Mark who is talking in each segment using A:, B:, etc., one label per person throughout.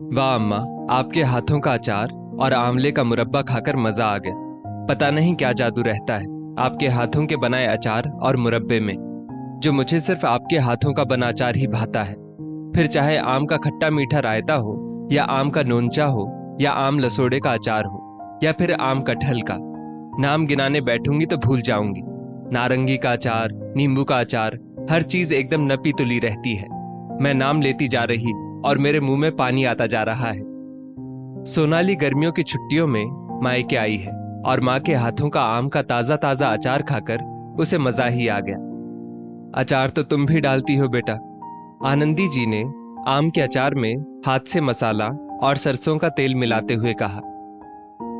A: वाह अम्मा, आपके हाथों का अचार और आंवले का मुरब्बा खाकर मजा आ गया। पता नहीं क्या जादू रहता है आपके हाथों के बनाए अचार और मुरब्बे में, जो मुझे सिर्फ आपके हाथों का बना अचार ही भाता है। फिर चाहे आम का खट्टा मीठा रायता हो, या आम का नोनचा हो, या आम लसोड़े का अचार हो, या फिर आम कटहल का। नाम गिनाने बैठूंगी तो भूल जाऊंगी। नारंगी का अचार, नींबू का अचार, हर चीज एकदम नपी तुली रहती है। मैं नाम लेती जा रही और मेरे मुंह में पानी आता जा रहा है। सोनाली गर्मियों की छुट्टियों में मायके आई है और माँ के हाथों का आम का ताजा ताजा अचार खाकर उसे मजा ही आ गया। अचार तो तुम भी डालती हो बेटा, आनंदी जी ने आम के अचार में हाथ से मसाला और सरसों का तेल मिलाते हुए कहा।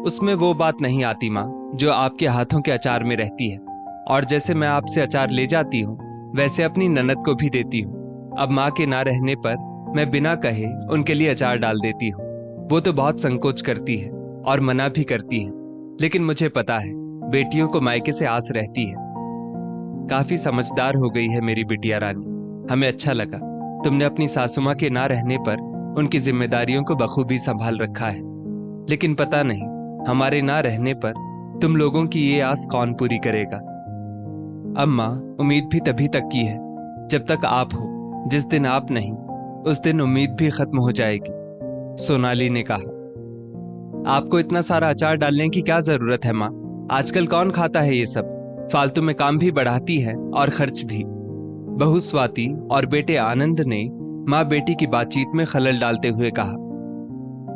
A: उसमें वो बात नहीं आती माँ, जो आपके हाथों के अचार में रहती है। और जैसे मैं आपसे अचार ले जाती हूँ, वैसे अपनी ननद को भी देती हूँ। अब माँ के ना रहने पर मैं बिना कहे उनके लिए अचार डाल देती हूँ। वो तो बहुत संकोच करती है और मना भी करती है, लेकिन मुझे पता है बेटियों को मायके से आस रहती है। काफी समझदार हो गई है मेरी बिटिया रानी। हमें अच्छा लगा तुमने अपनी सासू माँ के ना रहने पर उनकी जिम्मेदारियों को बखूबी संभाल रखा है। लेकिन पता नहीं हमारे ना रहने पर तुम लोगों की ये आस कौन पूरी करेगा। अम्मा, उम्मीद भी तभी तक की है जब तक आप हो। जिस दिन आप नहीं, उस दिन उम्मीद भी खत्म हो जाएगी, सोनाली ने कहा। आपको इतना सारा अचार डालने की क्या जरूरत है माँ? आजकल कौन खाता है ये सब? फालतू में काम भी बढ़ाती है और खर्च भी। बहू स्वाति और बेटे आनंद ने माँ बेटी की बातचीत में खलल डालते हुए कहा।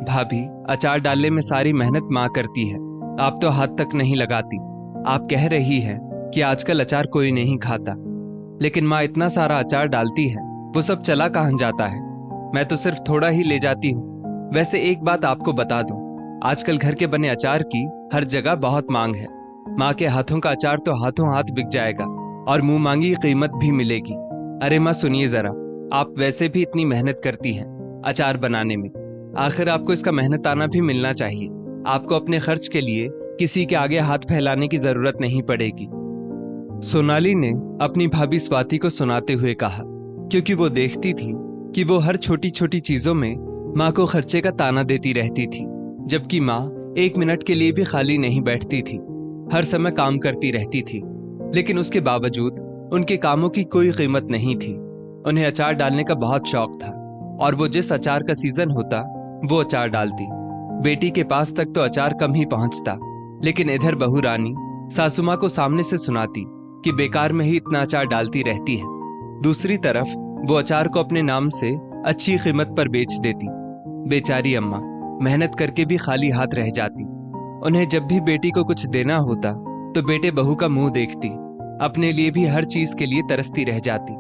A: भाभी, अचार डालने में सारी मेहनत माँ करती है, आप तो हाथ तक नहीं लगाती। आप कह रही हैं कि आजकल अचार कोई नहीं खाता, लेकिन माँ इतना सारा अचार डालती है, वो सब चला कहाँ जाता है? मैं तो सिर्फ थोड़ा ही ले जाती हूँ। वैसे एक बात आपको बता दूं, आजकल घर के बने अचार की हर जगह बहुत मांग है। माँ के हाथों का अचार तो हाथों हाथ बिक जाएगा और मुंह मांगी कीमत भी मिलेगी। अरे माँ सुनिए जरा, आप वैसे भी इतनी मेहनत करती हैं अचार बनाने में, आखिर आपको इसका मेहनताना भी मिलना चाहिए। आपको अपने खर्च के लिए किसी के आगे हाथ फैलाने की जरूरत नहीं पड़ेगी, सोनाली ने अपनी भाभी स्वाति को सुनाते हुए कहा, क्योंकि वो देखती थी कि वो हर छोटी छोटी चीजों में माँ को खर्चे का ताना देती रहती थी, जबकि माँ एक मिनट के लिए भी खाली नहीं बैठती थी, हर समय काम करती रहती थी। लेकिन उसके बावजूद उनके कामों की कोई कीमत नहीं थी। उन्हें अचार डालने का बहुत शौक था और वो जिस अचार का सीजन होता वो अचार डालती। बेटी के पास तक तो अचार कम ही पहुंचता, लेकिन इधर बहू रानी सासू माँ को सामने से सुनाती कि बेकार में ही इतना अचार डालती रहती है। दूसरी तरफ वो अचार को अपने नाम से अच्छी कीमत पर बेच देती। बेचारी अम्मा मेहनत करके भी खाली हाथ रह जाती। उन्हें जब भी बेटी को कुछ देना होता तो बेटे बहू का मुंह देखती, अपने लिए भी हर चीज के लिए तरसती रह जाती।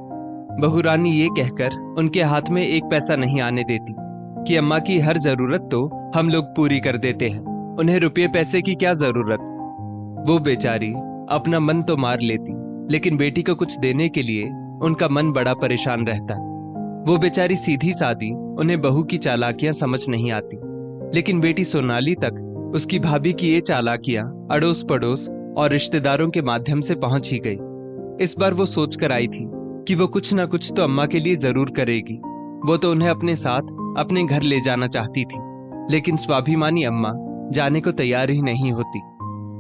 A: बहू रानी ये कहकर उनके हाथ में एक पैसा नहीं आने देती कि अम्मा की हर जरूरत तो हम लोग पूरी कर देते हैं, उन्हें रुपये पैसे की क्या जरूरत। वो बेचारी अपना मन तो मार लेती, लेकिन बेटी को कुछ देने के लिए उनका मन बड़ा परेशान रहता। वो बेचारी सीधी सादी, उन्हें बहू की चालाकियां समझ नहीं आती, लेकिन बेटी सोनाली तक उसकी भाभी की ये चालाकियां अड़ोस पड़ोस और रिश्तेदारों के माध्यम से पहुंच ही गई। इस बार वो सोच कर आई थी कि वो कुछ ना कुछ तो अम्मा के लिए जरूर करेगी। वो तो उन्हें अपने साथ अपने घर ले जाना चाहती थी, लेकिन स्वाभिमानी अम्मा जाने को तैयार ही नहीं होती।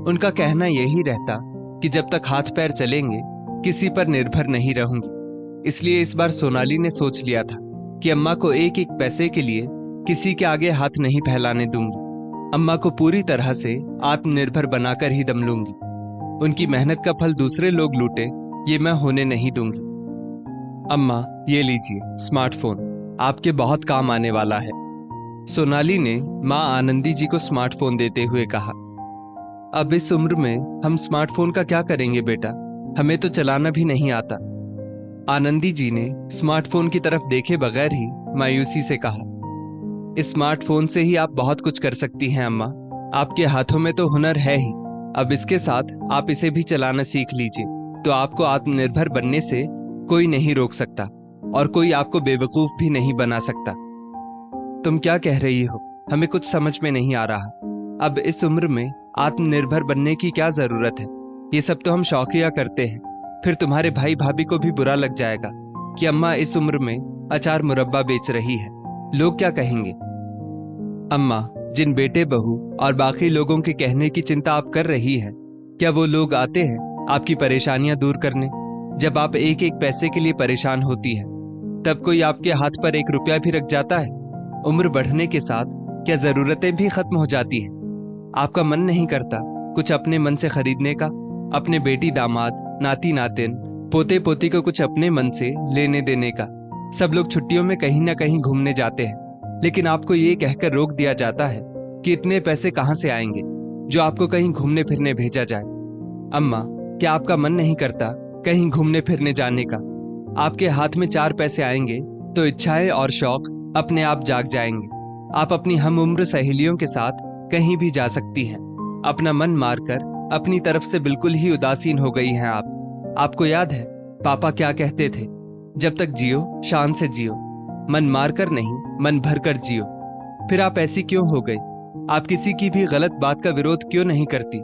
A: उनका कहना यही रहता कि जब तक हाथ पैर चलेंगे किसी पर निर्भर नहीं रहूंगी। इसलिए इस बार सोनाली ने सोच लिया था कि अम्मा को एक एक पैसे के लिए किसी के आगे हाथ नहीं फैलाने दूंगी। अम्मा को पूरी तरह से आत्मनिर्भर बनाकर ही दम लूंगी। उनकी मेहनत का फल दूसरे लोग लूटे, ये मैं होने नहीं दूंगी। अम्मा, ये लीजिए स्मार्टफोन, आपके बहुत काम आने वाला है, सोनाली ने माँ आनंदी जी को स्मार्टफोन देते हुए कहा। अब इस उम्र में हम स्मार्टफोन का क्या करेंगे बेटा, हमें तो चलाना भी नहीं आता। आनंदी जी ने स्मार्टफोन की तरफ देखे बगैर ही मायूसी से कहा। इस स्मार्टफोन से ही आप बहुत कुछ कर सकती हैं अम्मा, आपके हाथों में तो हुनर है ही। अब इसके साथ आप इसे भी चलाना सीख लीजिए, तो आपको आत्मनिर्भर बनने से कोई नहीं रोक सकता और कोई आपको बेवकूफ भी नहीं बना सकता। तुम क्या कह रही हो, हमें कुछ समझ में नहीं आ रहा। अब इस उम्र में आत्मनिर्भर बनने की क्या जरूरत है? ये सब तो हम शौकिया करते हैं, फिर तुम्हारे भाई भाभी को भी बुरा लग जाएगा कि अम्मा इस उम्र में अचार मुरब्बा बेच रही है, लोग क्या कहेंगे। अम्मा, जिन बेटे बहू और बाकी लोगों के कहने की चिंता आप कर रही हैं, क्या वो लोग आते हैं आपकी परेशानियां दूर करने? जब आप एक एक पैसे के लिए परेशान होती हैं, तब कोई आपके हाथ पर 1 रुपया भी रख जाता है? उम्र बढ़ने के साथ क्या जरूरतें भी खत्म हो जाती हैं? आपका मन नहीं करता कुछ अपने मन से खरीदने का? अपने बेटी दामाद, नाती नातिन, पोते पोती को कुछ अपने मन से लेने देने का? सब लोग छुट्टियों में कहीं ना कहीं घूमने जाते हैं, लेकिन आपको ये कहकर रोक दिया जाता है कि इतने पैसे कहां से आएंगे जो आपको कहीं घूमने फिरने भेजा जाए। अम्मा, क्या आपका मन नहीं करता कहीं घूमने फिरने जाने का? आपके हाथ में 4 पैसे आएंगे तो इच्छाएं और शौक अपने आप जाग जाएंगे। आप अपनी हम उम्र सहेलियों के साथ कहीं भी जा सकती हैं। अपना मन मारकर अपनी तरफ से बिल्कुल ही उदासीन हो गई हैं आप। आपको याद है पापा क्या कहते थे? जब तक जियो शान से जियो, मन मारकर नहीं मन भरकर जियो। फिर आप ऐसी क्यों हो गई? आप किसी की भी गलत बात का विरोध क्यों नहीं करती?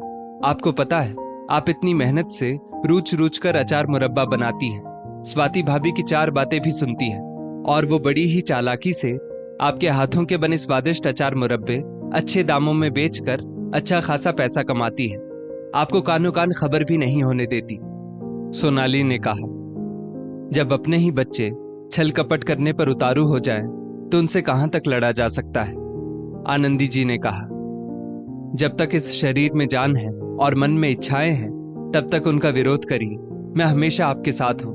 A: आपको पता है आप इतनी मेहनत से रूच रूच कर अचार मुरब्बा बनाती हैं, स्वाति भाभी की 4 बातें भी सुनती हैं, और वो बड़ी ही चालाकी से आपके हाथों के बने स्वादिष्ट अचार मुरब्बे अच्छे दामों में बेचकर अच्छा खासा पैसा कमाती है। आपको कानो कान खबर भी नहीं होने देती। सोनाली ने कहा, जब अपने ही बच्चे छल कपट करने पर उतारू हो जाएं, तो उनसे कहां तक लड़ा जा सकता है? आनंदी जी ने कहा, जब तक इस शरीर में जान है और मन में इच्छाएं हैं, तब तक उनका विरोध करिए। मैं हमेशा आपके साथ हूं।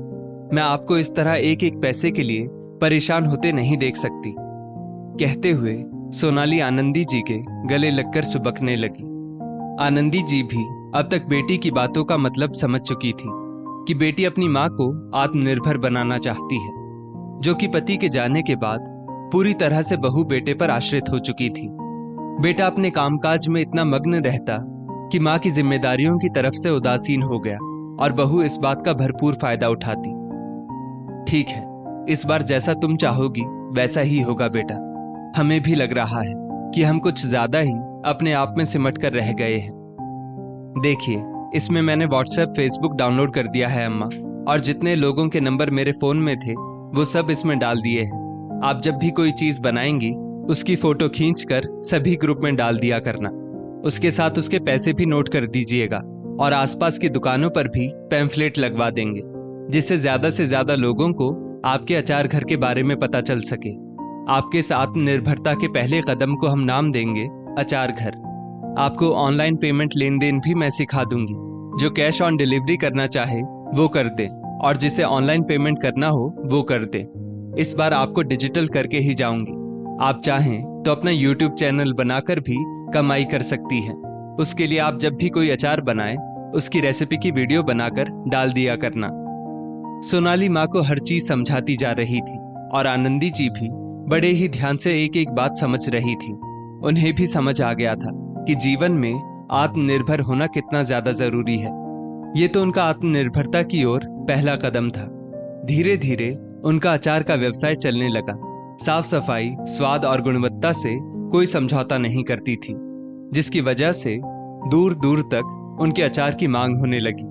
A: मैं आपको इस तरह एक एक पैसे के लिए परेशान होते नहीं देख सकती। कहते हुए सोनाली आनंदी जी के गले लगकर सुबकने लगी। आनंदी जी भी अब तक बेटी की बातों का मतलब समझ चुकी थी कि बेटी अपनी मां को आत्मनिर्भर बनाना चाहती है, जो कि पति के जाने के बाद पूरी तरह से बहू बेटे पर आश्रित हो चुकी थी। बेटा अपने कामकाज में इतना मग्न रहता कि मां की जिम्मेदारियों की तरफ से उदासीन हो गया, और बहू इस बात का भरपूर फायदा उठाती। ठीक है, इस बार जैसा तुम चाहोगी वैसा ही होगा बेटा। हमें भी लग रहा है कि हम कुछ ज्यादा ही अपने आप में सिमट कर रह गए हैं। देखिए, इसमें मैंने व्हाट्सएप फेसबुक डाउनलोड कर दिया है अम्मा, और जितने लोगों के नंबर मेरे फोन में थे वो सब इसमें डाल दिए हैं। आप जब भी कोई चीज बनाएंगी उसकी फोटो खींचकर सभी ग्रुप में डाल दिया करना। उसके साथ उसके पैसे भी नोट कर दीजिएगा, और आसपास की दुकानों पर भी पैम्फलेट लगवा देंगे, जिससे ज्यादा से ज्यादा लोगों को आपके अचार घर के बारे में पता चल सके। आपके इस आत्मनिर्भरता के पहले कदम को हम नाम देंगे अचार घर। आपको ऑनलाइन पेमेंट लेन देन भी मैं सिखा दूंगी। जो कैश ऑन डिलीवरी करना चाहे वो कर दे, और जिसे ऑनलाइन पेमेंट करना हो वो कर दे। इस बार आपको डिजिटल करके ही जाऊंगी। आप चाहें तो अपना YouTube चैनल बनाकर भी कमाई कर सकती हैं। उसके लिए आप जब भी कोई अचार बनाए उसकी रेसिपी की वीडियो बनाकर डाल दिया करना। सोनाली माँ को हर चीज समझाती जा रही थी, और आनंदी जी भी बड़े ही ध्यान से एक एक बात समझ रही थी। उन्हें भी समझ आ गया था कि जीवन में आत्मनिर्भर होना कितना ज्यादा जरूरी है। ये तो उनका आत्मनिर्भरता की ओर पहला कदम था। धीरे धीरे उनका अचार का व्यवसाय चलने लगा। साफ सफाई, स्वाद और गुणवत्ता से कोई समझौता नहीं करती थी, जिसकी वजह से दूर दूर तक उनके अचार की मांग होने लगी।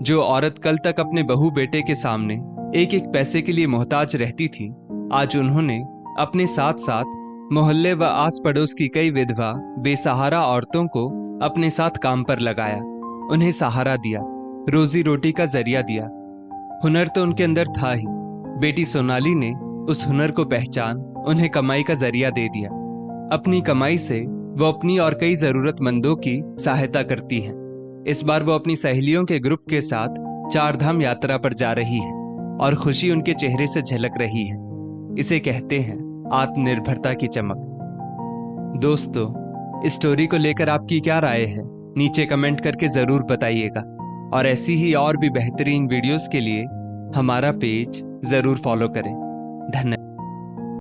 A: जो औरत कल तक अपने बहू बेटे के सामने एक एक पैसे के लिए मोहताज रहती थी, आज उन्होंने अपने साथ साथ मोहल्ले व आस पड़ोस की कई विधवा बेसहारा औरतों को अपने साथ काम पर लगाया, उन्हें सहारा दिया, रोजी रोटी का जरिया दिया। हुनर तो उनके अंदर था ही। बेटी सोनाली ने उस हुनर को पहचान उन्हें कमाई का जरिया दे दिया। अपनी कमाई से वो अपनी और कई जरूरतमंदों की सहायता करती हैं। इस बार वो अपनी सहेलियों के ग्रुप के साथ 4 धाम यात्रा पर जा रही है, और खुशी उनके चेहरे से झलक रही है। इसे कहते हैं आत्मनिर्भरता की चमक। दोस्तों, इस स्टोरी को लेकर आपकी क्या राय है? नीचे कमेंट करके जरूर बताइएगा, और ऐसी ही और भी बेहतरीन वीडियोस के लिए हमारा पेज जरूर फॉलो करें।